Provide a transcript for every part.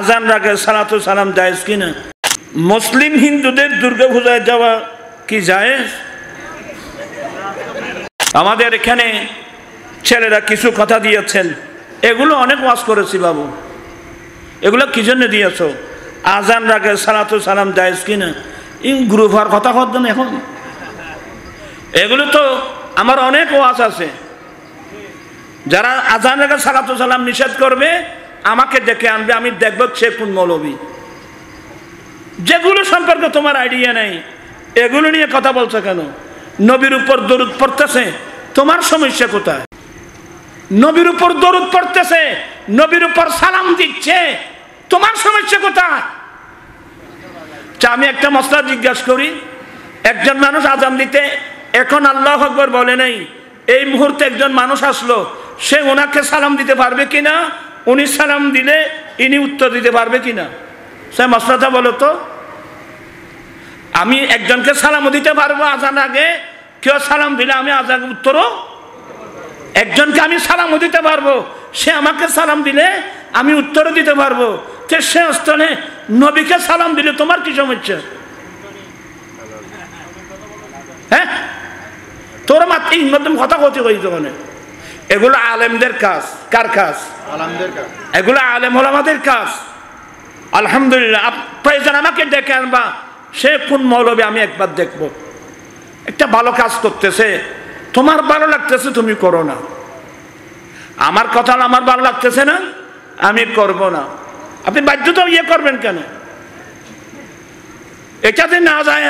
আজান রাগে সালাতু সালাম জায়েজ কিনা? মুসলিম হিন্দুদের দুর্গা পূজায় যাওয়া কি জায়েজ? আমাদের এখানে ছেলেরা কিছু কথা দিয়েছেন, এগুলো অনেক ওয়াজ করেছি বাবু। এগুলো কি জন্য দিয়েছ? আজান রাগে সালাতু সালাম জায়েজ কিনা? গ্রুপ হওয়ার কথা বলতেন এখন। এগুলো তো আমার অনেক ওয়াজ আছে। যারা আজান রাগে সালাতু সালাম নিষেধ করবে আমাকে ডেকে আনবে, আমি দেখবো সে কোন মৌলবী। যেগুলো সম্পর্কে তোমার আইডিয়া নেই এগুলো নিয়ে কথা বলছো কেন? নবীর উপর দরুদ পড়তেছে, তোমার সমস্যা কোথায়? নবীর উপর দরুদ পড়তেছে, নবীর উপর সালাম দিচ্ছে, তোমার সমস্যা কোথায়? আমি একটা মশলা জিজ্ঞাসা করি, একজন মানুষ আজান দিতে এখন আল্লাহু আকবার বলে নাই, এই মুহূর্তে একজন মানুষ আসলো, সে ওনাকে সালাম দিতে পারবে কিনা? উনি সালাম দিলে ইনি উত্তর দিতে পারবে কিনা? সে মশলাটা বলো তো। আমি একজনকে সালামও দিতে পারবো আজান আগে, কেউ সালাম দিলে আমি আজান উত্তরও, একজনকে আমি সালামও দিতে পারবো, সে আমাকে সালাম দিলে আমি উত্তরও দিতে পারবো। সে স্থানে নবীকে সালাম দিলে তোমার কি সমস্যা? হ্যাঁ, তোর মাত্র কথা কথি কইতে মানে এগুলো আলেমদের কাজ। কার কাজ? এগুলো আলেম ওলামাদের কাজ। আলহামদুলিল্লাহ, প্রয়োজন আমাকে ডেকে আনবা, সে কোন মৌলবী আমি একবার দেখবো। একটা ভালো কাজ করতেছে, তোমার ভালো লাগতেছে তুমি করো না, আমার কথা আমার ভালো লাগতেছে না আমি করব না। আপনি বাধ্যতা ইয়ে করবেন কেন? এটাতে না যায়,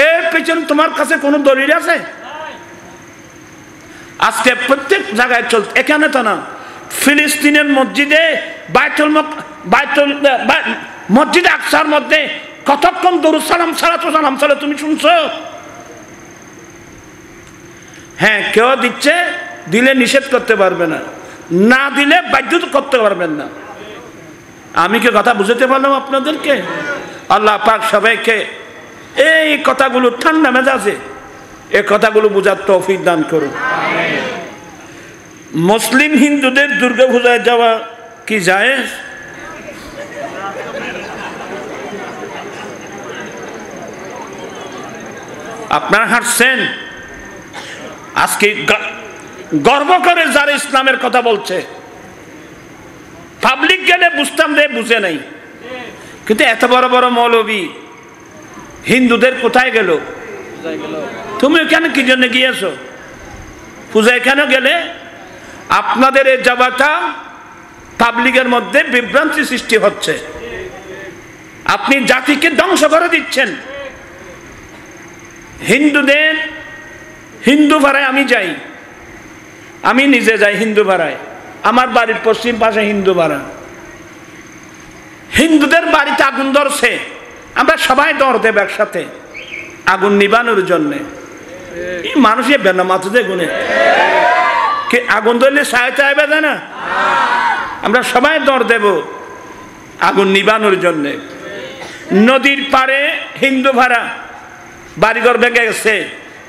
এর পেছনে তোমার কাছে কোনো দলিল আছে? আজকে প্রত্যেক জায়গায় চলছে, এখানে তো না, ফিলিস্তিনের মসজিদে মসজিদে আকসার মধ্যে কতক্ষণ দরুদ সালাম সালাতু সালাম চলে তুমি শুনছো? হ্যাঁ, কেউ দিচ্ছে, দিলে নিষেধ করতে পারবে না, না দিলে বাধ্য করতে পারবেন না। আমি কি কথা বুঝাতে পারলাম আপনাদেরকে? আল্লাহ পাক সবাইকে এই কথাগুলো ঠান্ডা মেজাজে এই কথাগুলো বুঝার তৌফিক দান করুন। মুসলিম হিন্দুদের দুর্গা পূজায় যাওয়া কি জায়েজ? আপনারা হাসছেন। আজকে গর্ব করে যারা ইসলামের কথা বলছে, পাবলিক গেলে বুঝতাম রে, বুঝে নাই। কিন্তু এত বড় বড় মৌলবী হিন্দুদের কোথায় গেল? তুমি এখানে কি জন্য গিয়েছো? পূজা এখানে গেলে আপনাদের এই যাওয়াটা পাবলিকের মধ্যে বিভ্রান্তি সৃষ্টি হচ্ছে, আপনি জাতিকে ধ্বংস করে দিচ্ছেন। হিন্দুদের হিন্দু ভাড়ায় আমি যাই, আমি নিজে যাই হিন্দু ভাড়ায়, আমার বাড়ির পশ্চিম পাশে হিন্দু ভাড়া। হিন্দুদের বাড়িতে আগুন ধরছে, আমরা সবাই দৌড় দেব একসাথে আগুন নিবানোর জন্যে। এই মানুষের বেনামাতে গুনে কি আগুন ধরলে সাহায্য হবে না? আমরা সবাই দৌড় দেব আগুন নিবানোর জন্যে। নদীর পাড়ে হিন্দু ভাড়া বাড়িঘর ভেঙে গেছে,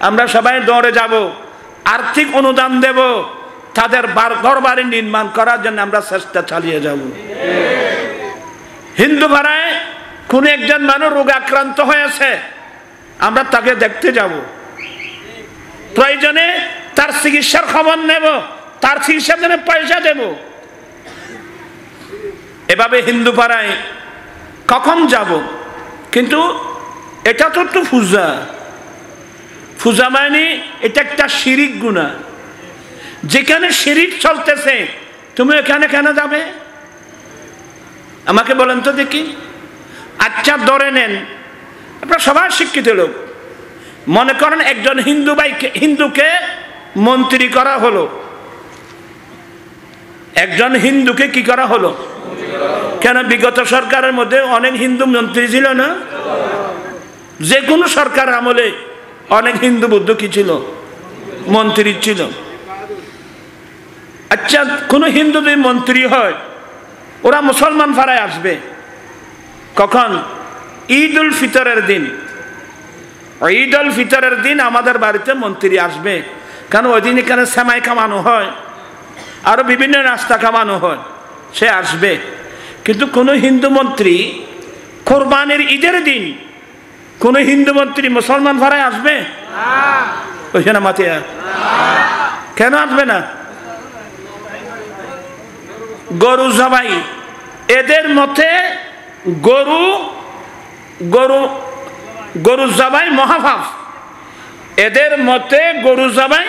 আমরা সবাই দৌড়ে যাব, আর্থিক অনুদান দেব, তাদের ঘর বাড়ি নির্মাণ করার জন্য আমরা চেষ্টা চালিয়ে যাব। হিন্দু ভাড়ায় কোন একজন মানুষ রোগে আক্রান্ত হয়েছে, আমরা তাকে দেখতে যাব, প্রয়োজনে তার চিকিৎসার খবর নেব, তার চিকিৎসার জন্য পয়সা দেব। এভাবে হিন্দু পাড়ায় কখন যাব? কিন্তু এটা তো একটু পূজা, পূজা মানে এটা একটা শিরিক গুনাহ। যেখানে শিরিক চলতেছে তুমি এখানে কেন যাবে? আমাকে বলেন তো দেখি। আচ্ছা ধরে নেন, আপনারা সবাই শিক্ষিত লোক, মনে করেন একজন হিন্দুকে মন্ত্রী করা হলো, একজন হিন্দুকে কি করা হলো? কেন বিগত সরকারের মধ্যে অনেক হিন্দু মন্ত্রী ছিল না? যে কোনো সরকার আমলে অনেক হিন্দু বুদ্ধ কি ছিল? মন্ত্রী ছিল। আচ্ছা, কোন হিন্দু যদি মন্ত্রী হয়, ওরা মুসলমান পাড়ায় আসবে কখন? ঈদ উল ফিতরের দিন। ঈদ উল ফিতরের দিন আমাদের বাড়িতে মন্ত্রী আসবে, কারণ ওই দিন এখানে সেমাই কামানো হয়, আরো বিভিন্ন নাস্তা কামানো হয়, সে আসবে। কিন্তু কোনো হিন্দু মন্ত্রী কোরবানির ঈদের দিন কোনো হিন্দু মন্ত্রী মুসলমান ভাড়ায় আসবে? ওইখানে মাতিয়া কেন আসবে না? গরু জবাই, এদের মতে গরু গরু গরু জবাই মহাপাপ, এদের মতে গরু জবাই,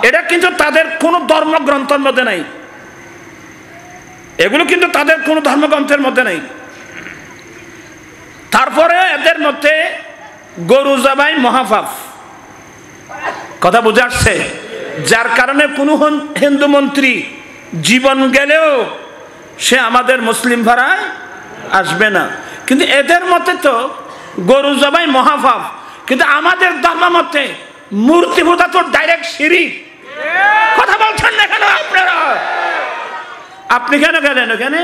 এটা কিন্তু তাদের কোনো ধর্মগ্রন্থের মধ্যে নাই, এগুলো কিন্তু তাদের কোনো ধর্মগ্রন্থের মধ্যে নাই। তারপরে এদের মতে গরু জবাই মহাপাপ, কথা বুঝে আসছে? যার কারণে কোনো হিন্দু মন্ত্রী জীবন গেলেও সে আমাদের মুসলিম ভাড়ায় আসবে না। কিন্তু এদের মতে তো গরু জবাই মহাপাপ, কিন্তু আমাদের ধর্ম মতে মূর্তি পূজা তো ডাইরেক্ট শিরক। কথা বলছেন না কেন আপনারা? আপনি কেন গেলেন ওখানে?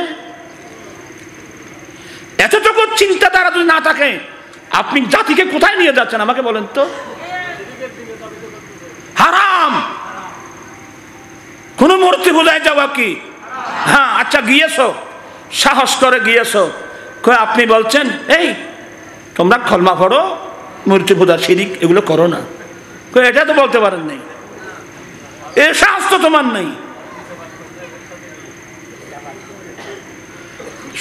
এতটুকু চিন্তাধারা যদি না থাকে আপনি জাতিকে কোথায় নিয়ে যাচ্ছেন আমাকে বলেন তো? হারাম। কোন মূর্তি পূজায় যাওয়া কি? হ্যাঁ, আচ্ছা গিয়েছো, সাহস করে গিয়েছো, আপনি বলছেন এই তোমরা কলমা পড়ো, মূর্তি পূজা শিরক এগুলো করো না, এটা তো বলতে পারেন নাই, এ সাহস তো তোমার নেই।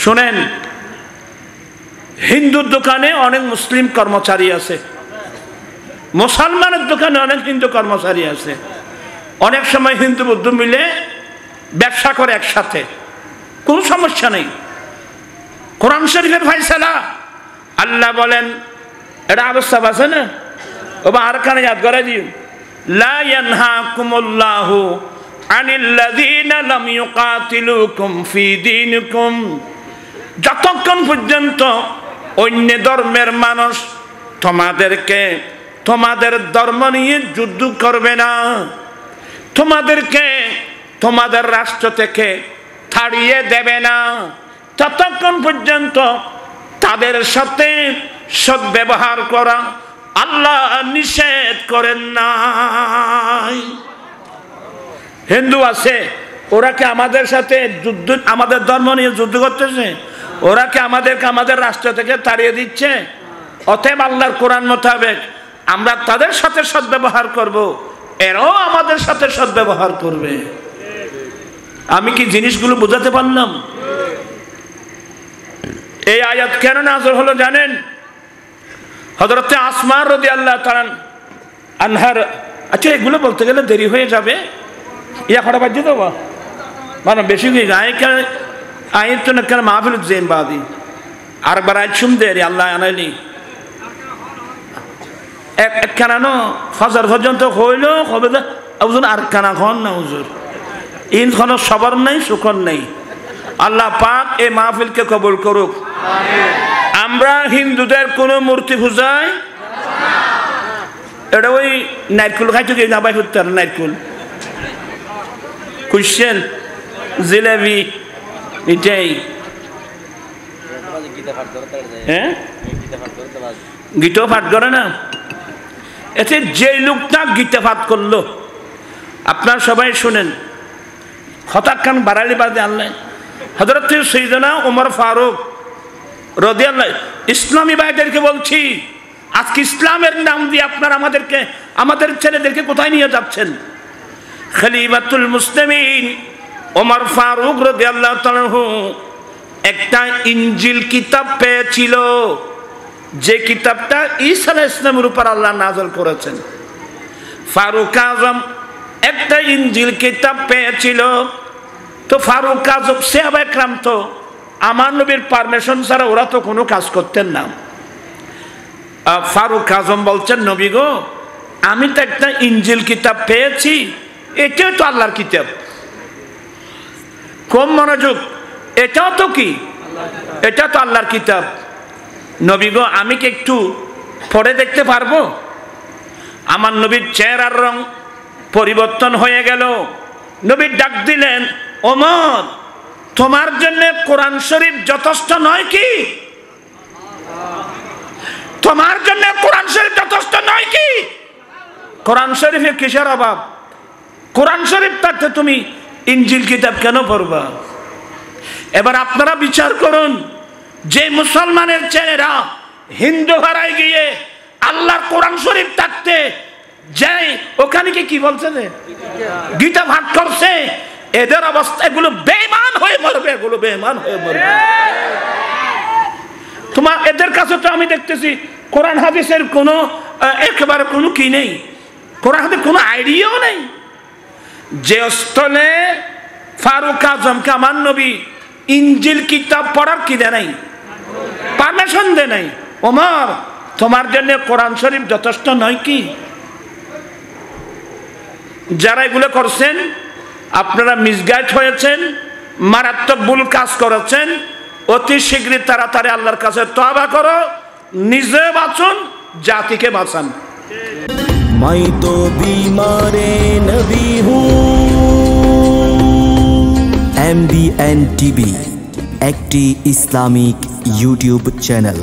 শুনেন, হিন্দুর দোকানে অনেক মুসলিম কর্মচারী আছে, মুসলমানের দোকানে অনেক হিন্দু কর্মচারী আছে। অনেক সময় হিন্দু বৌদ্ধ মিলে ব্যবসা করে একসাথে, কোনো সমস্যা নেই। কোরআন শরীফের ফায়সালা, আল্লাহ বলেন, এটা অবস্থা আছে না, ও বা আর কানে ইয়াদ করে দিও, লা ইয়ানহাকুমুল্লাহু আনিল্লাযীনা লাম ইউকাতিলুকুম ফি দীনিকুম, যতক্ষণ পর্যন্ত অন্য ধর্মের মানুষ তোমাদেরকে তোমাদের ধর্ম নিয়ে যুদ্ধ করবে না, তোমাদেরকে তোমাদের রাষ্ট্র থেকে তাড়িয়ে দেবে না, ততক্ষণ পর্যন্ত তাদের সাথে সদ্ব্যবহার করা আল্লাহ নিষেধ করেন নাই। হিন্দু আছে, ওরা কি আমাদের সাথে যুদ্ধ, আমাদের ধর্ম নিয়ে যুদ্ধ করতেছে? ওরা কি আমাদেরকে আমাদের রাষ্ট্র থেকে তাড়িয়ে দিচ্ছে? অতএব আল্লাহর কোরআন মোতাবেক আমরা তাদের সাথে সদ্ব্যবহার করব, এরাও আমাদের সাথে সদ্ব্যবহার করবে। আমি কি জিনিসগুলো বোঝাতে পারলাম? এই আয়াত কেন নাযিল হলো জানেন? হযরতে আসমা রাদিয়াল্লাহু তাআলা আনহার, আচ্ছা এগুলো বলতে গেলে দেরি হয়ে যাবে, ইয়া খড়া বাজ্য দেবো মানে বেশি আইন তো না কেন মাহফিল জেন বাদি আরেকবার আজ শুনতে আল্লাহ আনাইলি একখানা ফজর পর্যন্ত হইল হবে হুজুর আর কানা খন না হুজুর, ইন খন সবর নেই, সুখর নেই। আল্লাহ পাক এই মাহফিলকে কবুল করুক। আমরা হিন্দুদের কোনো মূর্তি পূজায়, এটা ওই নারকুল খাইতে গিয়ে নাবাই হতে আর নারকুল কুইশেন জিলেবি এটাই, হ্যাঁ গীতা পাঠ করে না। এতে যে লোকটা গীতা পাঠ করলো, আপনারা সবাই শুনেন, হঠাৎ খান বাড়ালি বাদে আনলে হযরত সাইয়েদনা ওমর ফারুক রাদিয়াল্লাহু, ইসলামী ভাইদেরকে বলছি, আজকে ইসলামের নাম দিয়ে আপনারা আমাদের ছেলেদেরকে কোথায় নিয়ে যাচ্ছেন? খলিফাতুল মুসলিমিন ওমর ফারুক রাদিয়াল্লাহু তাআলা একটা ইনজিল কিতাব পেয়েছিল, যে কিতাবটা ঈসা আলাইহিস সালামের উপর আল্লাহ নাযিল করেছেন। ফারুক আজম একটা ইনজিল কিতাব পেয়েছিল, তো ফারুক আজম সাহাবা একরাম তো আমার নবীর পারমিশন ছাড়া ওরা তো কোনো কাজ করতেন না। ফারুক আজম বলছেন, নবী গো, আমি তো একটা ইনজিল কিতাব পেয়েছি, এটাও তো আল্লাহর কিতাব। কম মনোযোগ, এটাও তো কি? এটা তো আল্লাহর কিতাব। নবী গো, আমি কি একটু পড়ে দেখতে পারবো? আমার নবীর চেহারার রং পরিবর্তন হয়ে গেল। নবী ডাক দিলেন, ওমর, তোমার জন্য কোরআন শরীফ যথেষ্ট নয় কি? তোমার জন্য কোরআন শরীফ যথেষ্ট নয় কি? কোরআন শরীফে কিসের অভাব? কোরআন শরীফ থাকতে তুমি ইনজিল কিতাব কেন পড়বা? এবার আপনারা বিচার করুন, যে মুসলমানের ছেলেরা হিন্দু হারায় গিয়ে আল্লাহর কোরআন শরীফ থাকতে যাই ওখানে কি বলছে যে গীতা পাঠ করছে, এদের অবস্থা এগুলো বেঈমান হয়ে মরবে, এগুলো বেঈমান হয়ে মরবে। তোমার এদের কাছে তো আমি দেখতেছি কোরআন হাদিসের কোনো একেবারে কোনো কি নেই, কোরআন হাদিসের কোনো আইডিয়াও নেই। যে স্থলে ফারুক আজমকে আমার নবী ইঞ্জিল কিতাব পড়ার কি দেয় নাই, পারমিশন দেয় নাই, ওমর তোমার জন্য কোরআন শরীফ যথেষ্ট নয় কি? যারা এগুলো করছেন আপনারা মিসগাইড হয়েছেন, মারাত্মক ভুল কাজ করেছেন। অতি শীঘ্রই তাড়াতাড়ি আল্লাহর কাছে তওবা করো, নিজে বাঁচুন, জাতিকে বাঁচান। मैं तो बीमार नबी हूँ। MBN TV একটি ইসলামিক ইউটিউব চ্যানেল।